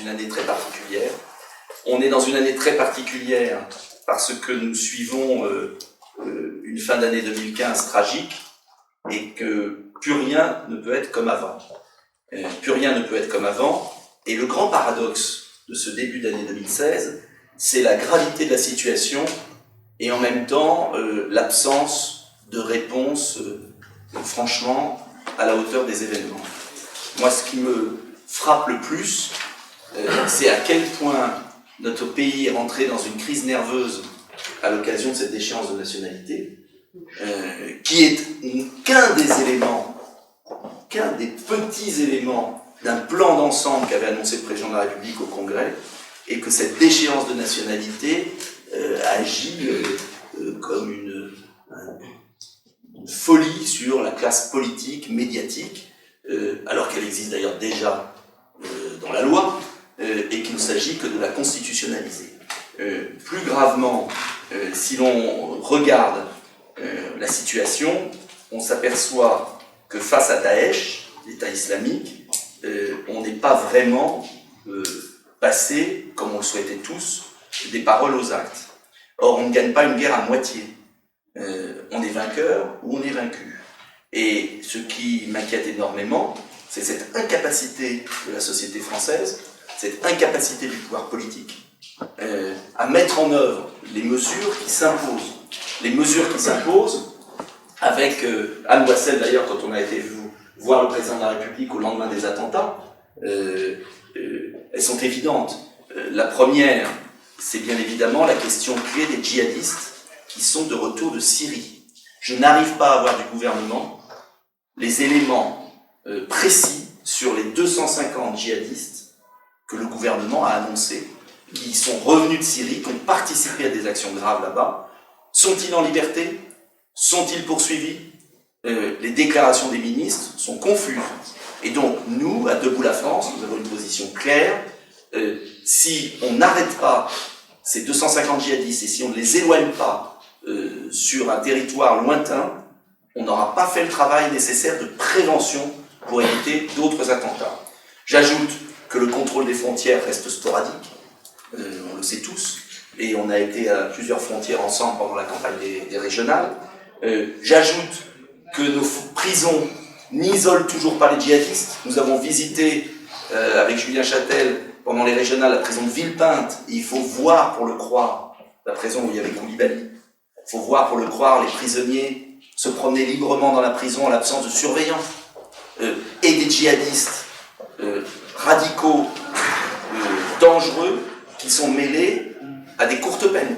une année très particulière. On est dans une année très particulière parce que nous suivons une fin d'année 2015 tragique et que plus rien ne peut être comme avant. Plus rien ne peut être comme avant. Et le grand paradoxe de ce début d'année 2016, c'est la gravité de la situation et en même temps l'absence de réponse franchement à la hauteur des événements. Moi, ce qui me frappe le plus, c'est à quel point notre pays est rentré dans une crise nerveuse à l'occasion de cette déchéance de nationalité, qui est qu'un des petits éléments d'un plan d'ensemble qu'avait annoncé le président de la République au Congrès, et que cette déchéance de nationalité agit comme une folie sur la classe politique, médiatique, alors qu'elle existe d'ailleurs déjà dans la loi, et qu'il ne s'agit que de la constitutionnaliser. Plus gravement, si l'on regarde la situation, on s'aperçoit que face à Daesh, l'État islamique, on n'est pas vraiment passé, comme on le souhaitait tous, des paroles aux actes. Or, on ne gagne pas une guerre à moitié. On est vainqueur ou on est vaincu. Et ce qui m'inquiète énormément, c'est cette incapacité de la société française, cette incapacité du pouvoir politique à mettre en œuvre les mesures qui s'imposent. Les mesures qui s'imposent avec Anne Wassel d'ailleurs, quand on a été voir le président de la République au lendemain des attentats, elles sont évidentes. La première, c'est bien évidemment la question clé des djihadistes qui sont de retour de Syrie. Je n'arrive pas à avoir du gouvernement les éléments précis sur les 250 djihadistes que le gouvernement a annoncés, qui sont revenus de Syrie, qui ont participé à des actions graves là-bas. Sont-ils en liberté? Sont-ils poursuivis? Les déclarations des ministres sont confuses. Et donc, nous, à Debout la France, nous avons une position claire. Si on n'arrête pas ces 250 djihadistes et si on ne les éloigne pas sur un territoire lointain, on n'aura pas fait le travail nécessaire de prévention pour éviter d'autres attentats. J'ajoute que le contrôle des frontières reste sporadique, on le sait tous, et on a été à plusieurs frontières ensemble pendant la campagne des régionales. J'ajoute que nos prisons n'isolent toujours pas les djihadistes. Nous avons visité avec Julien Châtel pendant les régionales la prison de Villepinte, et il faut voir pour le croire, la prison où il y avait Koulibaly, il faut voir pour le croire les prisonniers se promener librement dans la prison en l'absence de surveillants, et des djihadistes radicaux, dangereux, qui sont mêlés à des courtes peines.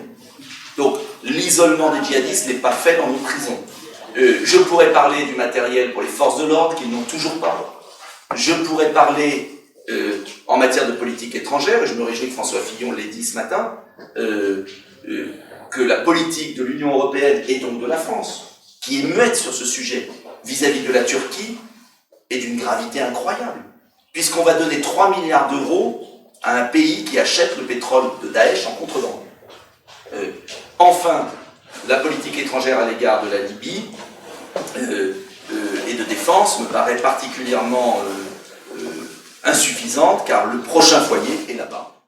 Donc l'isolement des djihadistes n'est pas fait dans nos prisons. Je pourrais parler du matériel pour les forces de l'ordre qu'ils n'ont toujours pas. Je pourrais parler en matière de politique étrangère, et je me réjouis que François Fillon l'ait dit ce matin, que la politique de l'Union européenne et donc de la France, qui est muette sur ce sujet vis-à-vis de la Turquie, est d'une gravité incroyable, puisqu'on va donner 3 milliards d'euros à un pays qui achète le pétrole de Daesh en contrebande. Enfin, la politique étrangère à l'égard de la Libye et de défense me paraît particulièrement insuffisante, car le prochain foyer est là-bas.